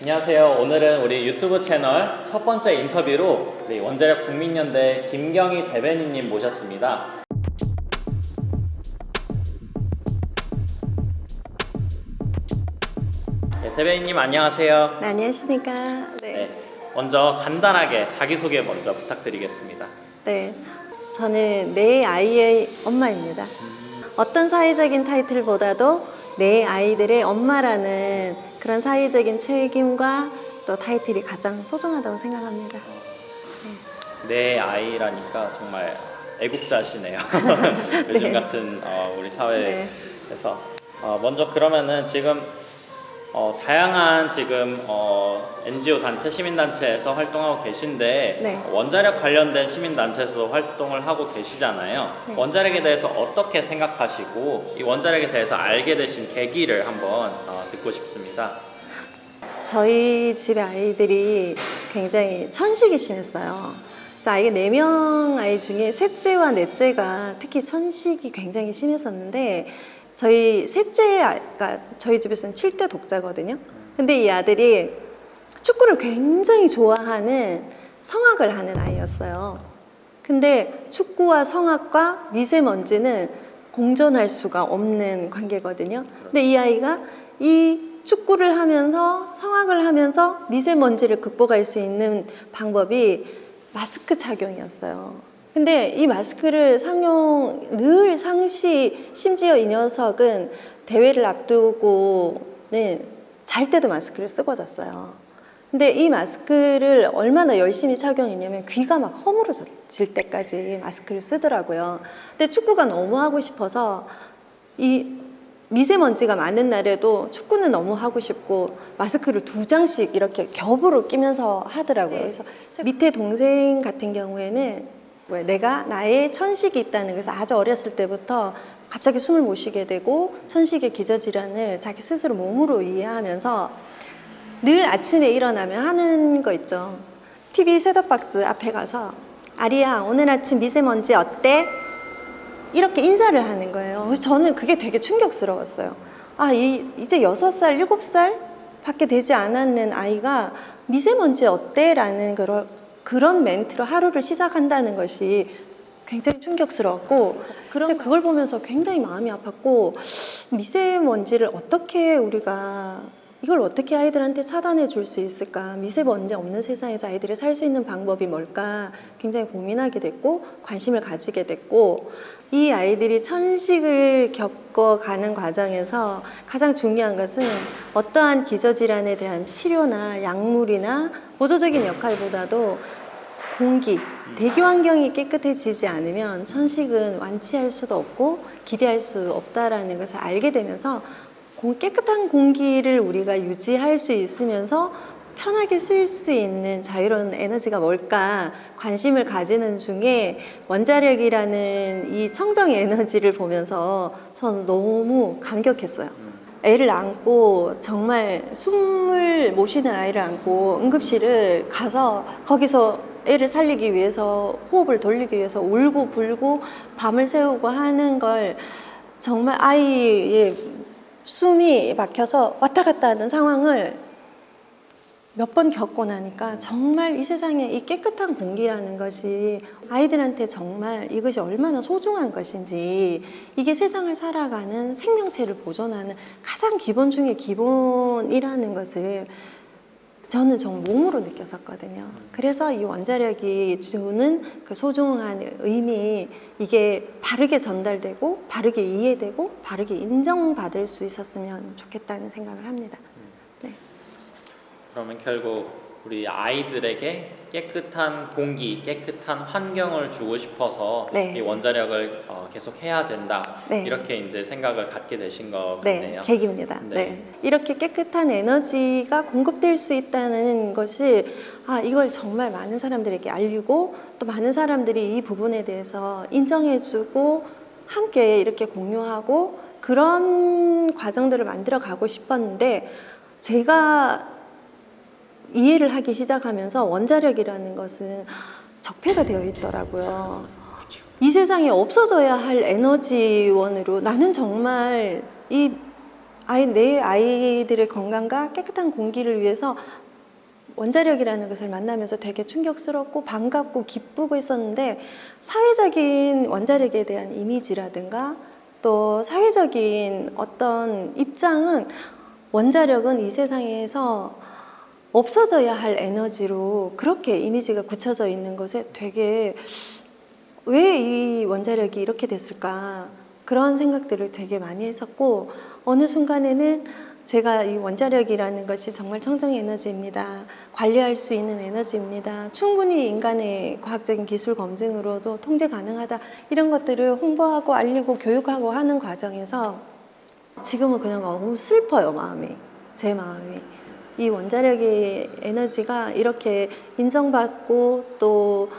안녕하세요. 오늘은 우리 유튜브 채널 첫 번째 인터뷰로 우리 원자력 국민연대 김경희 대변인님 모셨습니다. 네, 대변인님 안녕하세요. 네, 안녕하십니까. 네, 먼저 간단하게 자기소개 먼저 부탁드리겠습니다. 네, 저는 내 아이의 엄마입니다. 어떤 사회적인 타이틀보다도 내 아이들의 엄마라는 그런 사회적인 책임과 또 타이틀이 가장 소중하다고 생각합니다. 내 아이라니까 정말 애국자시네요. 요즘 네. 같은 우리 사회에서 먼저 그러면은 지금 다양한 지금 NGO 단체, 시민단체에서 활동하고 계신데 네. 원자력 관련된 시민단체에서 활동을 하고 계시잖아요. 네. 원자력에 대해서 어떻게 생각하시고 이 원자력에 대해서 알게 되신 계기를 한번 듣고 싶습니다. 저희 집의 아이들이 굉장히 천식이 심했어요. 그래서 아이가 4명 아이 중에 셋째와 넷째가 특히 천식이 굉장히 심했었는데 저희 셋째가 저희 집에서는 7대 독자거든요. 근데 이 아들이 축구를 굉장히 좋아하는 성악을 하는 아이였어요. 근데 축구와 성악과 미세먼지는 공존할 수가 없는 관계거든요. 근데 이 아이가 이 축구를 하면서 성악을 하면서 미세먼지를 극복할 수 있는 방법이 마스크 착용이었어요. 근데 이 마스크를 늘 상시, 심지어 이 녀석은 대회를 앞두고는 잘 때도 마스크를 쓰고 잤어요. 근데 이 마스크를 얼마나 열심히 착용했냐면 귀가 막 허물어질 때까지 마스크를 쓰더라고요. 근데 축구가 너무 하고 싶어서 이 미세먼지가 많은 날에도 축구는 너무 하고 싶고 마스크를 2장씩 이렇게 겹으로 끼면서 하더라고요. 그래서 밑에 동생 같은 경우에는 내가 나의 천식이 있다는, 그래서 아주 어렸을 때부터 갑자기 숨을 못 쉬게 되고 천식의 기저질환을 자기 스스로 몸으로 이해하면서 늘 아침에 일어나면 하는 거 있죠. TV 셋업박스 앞에 가서 아리야 오늘 아침 미세먼지 어때? 이렇게 인사를 하는 거예요. 그래서 저는 그게 되게 충격스러웠어요. 이제 6살, 7살 밖에 되지 않았는 아이가 미세먼지 어때? 라는 그런 멘트로 하루를 시작한다는 것이 굉장히 충격스러웠고, 제가 그걸 보면서 굉장히 마음이 아팠고, 미세먼지를 이걸 어떻게 아이들한테 차단해 줄 수 있을까? 미세먼지 없는 세상에서 아이들이 살 수 있는 방법이 뭘까? 굉장히 고민하게 됐고 관심을 가지게 됐고, 이 아이들이 천식을 겪어가는 과정에서 가장 중요한 것은 어떠한 기저질환에 대한 치료나 약물이나 보조적인 역할보다도 공기, 대기 환경이 깨끗해지지 않으면 천식은 완치할 수도 없고 기대할 수 없다라는 것을 알게 되면서 깨끗한 공기를 우리가 유지할 수 있으면서 편하게 쓸 수 있는 자유로운 에너지가 뭘까 관심을 가지는 중에 원자력이라는 이 청정 에너지를 보면서 저는 너무 감격했어요. 애를 안고 정말 숨을 못 쉬는 아이를 안고 응급실을 가서 거기서 애를 살리기 위해서 호흡을 돌리기 위해서 울고 불고 밤을 새우고 하는 걸 정말 아이의 숨이 막혀서 왔다 갔다 하는 상황을 몇 번 겪고 나니까 정말 이 세상에 이 깨끗한 공기라는 것이 아이들한테 정말 이것이 얼마나 소중한 것인지, 이게 세상을 살아가는 생명체를 보존하는 가장 기본 중에 기본이라는 것을 저는 정말 몸으로 느꼈었거든요. 그래서 이 원자력이 주는 그 소중한 의미, 이게 바르게 전달되고 바르게 이해되고 바르게 인정받을 수 있었으면 좋겠다는 생각을 합니다. 네. 그러면 결국 우리 아이들에게 깨끗한 공기, 깨끗한 환경을 주고 싶어서 네. 이 원자력을 계속 해야 된다. 네. 이렇게 이제 생각을 갖게 되신 것 네, 같네요. 계기입니다. 네. 네. 이렇게 깨끗한 에너지가 공급될 수 있다는 것이 이걸 정말 많은 사람들에게 알리고 또 많은 사람들이 이 부분에 대해서 인정해주고 함께 이렇게 공유하고 그런 과정들을 만들어 가고 싶었는데, 제가 이해를 하기 시작하면서 원자력이라는 것은 적폐가 되어 있더라고요. 이 세상에 없어져야 할 에너지원으로 나는 정말 이 내 아이들의 건강과 깨끗한 공기를 위해서 원자력이라는 것을 만나면서 되게 충격스럽고 반갑고 기쁘고 했었는데, 사회적인 원자력에 대한 이미지라든가 또 사회적인 어떤 입장은 원자력은 이 세상에서 없어져야 할 에너지로 그렇게 이미지가 굳혀져 있는 것에 되게, 왜 이 원자력이 이렇게 됐을까, 그런 생각들을 되게 많이 했었고, 어느 순간에는 제가 이 원자력이라는 것이 정말 청정 에너지입니다. 관리할 수 있는 에너지입니다. 충분히 인간의 과학적인 기술 검증으로도 통제 가능하다. 이런 것들을 홍보하고 알리고 교육하고 하는 과정에서 지금은 그냥 너무 슬퍼요, 마음이. 제 마음이. 이 원자력의 에너지가 이렇게 인정받고 또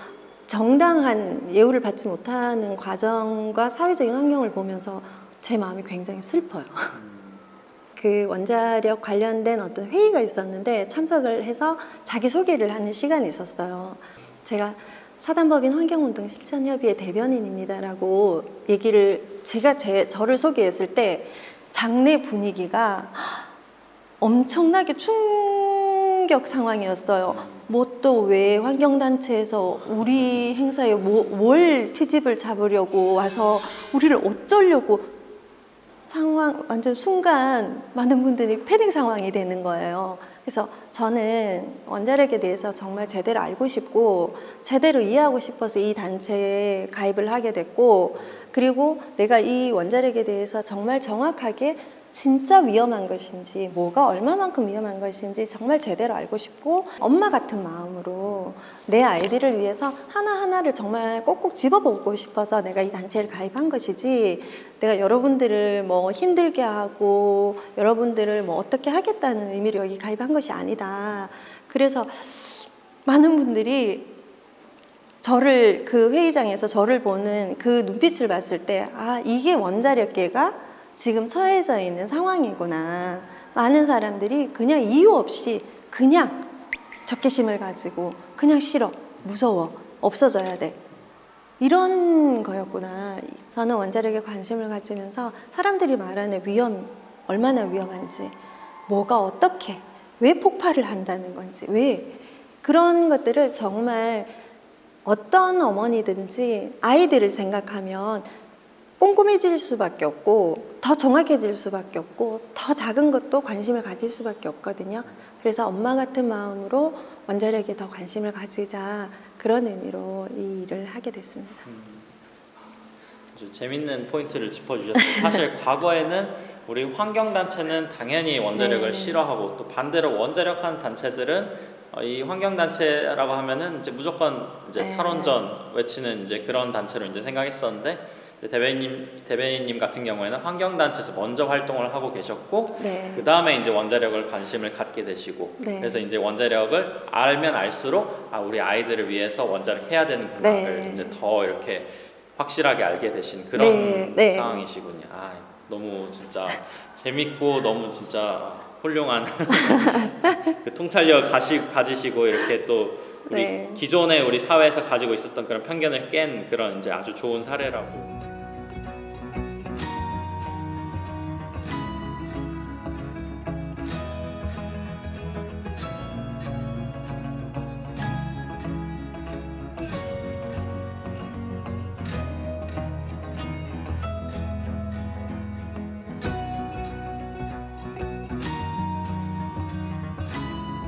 정당한 예우를 받지 못하는 과정과 사회적인 환경을 보면서 제 마음이 굉장히 슬퍼요. 그 원자력 관련된 어떤 회의가 있었는데 참석을 해서 자기소개를 하는 시간이 있었어요. 제가 사단법인 환경운동 실천협의회 대변인입니다라고 얘기를, 저를 소개했을 때 장내 분위기가 엄청나게 충격 상황이었어요. 뭐 또 왜 환경단체에서 우리 행사에 뭘 트집을 잡으려고 와서 우리를 어쩌려고, 상황 완전 순간 많은 분들이 패닉 상황이 되는 거예요. 그래서 저는 원자력에 대해서 정말 제대로 알고 싶고 제대로 이해하고 싶어서 이 단체에 가입을 하게 됐고, 그리고 내가 이 원자력에 대해서 정말 정확하게 진짜 위험한 것인지, 뭐가 얼마만큼 위험한 것인지 정말 제대로 알고 싶고, 엄마 같은 마음으로 내 아이들을 위해서 하나하나를 정말 꼭꼭 집어보고 싶어서 내가 이 단체를 가입한 것이지, 내가 여러분들을 뭐 힘들게 하고 여러분들을 뭐 어떻게 하겠다는 의미로 여기 가입한 것이 아니다. 그래서 많은 분들이 저를, 그 회의장에서 저를 보는 그 눈빛을 봤을 때, 아, 이게 원자력계가 지금 처해져 있는 상황이구나. 많은 사람들이 그냥 이유 없이 그냥 적개심을 가지고 그냥 싫어, 무서워, 없어져야 돼, 이런 거였구나. 저는 원자력에 관심을 가지면서 사람들이 말하는 위험, 얼마나 위험한지, 뭐가 어떻게, 왜 폭발을 한다는 건지, 왜, 그런 것들을 정말 어떤 어머니든지 아이들을 생각하면 꼼꼼해질 수밖에 없고 더 정확해질 수밖에 없고 더 작은 것도 관심을 가질 수밖에 없거든요. 그래서 엄마 같은 마음으로 원자력에 더 관심을 가지자, 그런 의미로 이 일을 하게 됐습니다. 아주 재밌는 포인트를 짚어주셨어요. 사실 과거에는 우리 환경단체는 당연히 원자력을 네. 싫어하고, 또 반대로 원자력 하는 단체들은 이 환경단체라고 하면은 이제 무조건 이제 네. 탈원전 외치는 이제 그런 단체로 이제 생각했었는데, 대변인님 같은 경우에는 환경단체에서 먼저 활동을 하고 계셨고, 네. 그 다음에 이제 원자력을 관심을 갖게 되시고, 네. 그래서 이제 원자력을 알면 알수록 우리 아이들을 위해서 원자력 해야 되는구나를 네. 이제 더 이렇게 확실하게 알게 되신 그런 네. 네. 상황이시군요. 너무 진짜 재밌고 너무 진짜 훌륭한 그 통찰력 가지시고 이렇게 또 우리 네. 기존에 우리 사회에서 가지고 있었던 그런 편견을 깬 그런 이제 아주 좋은 사례라고.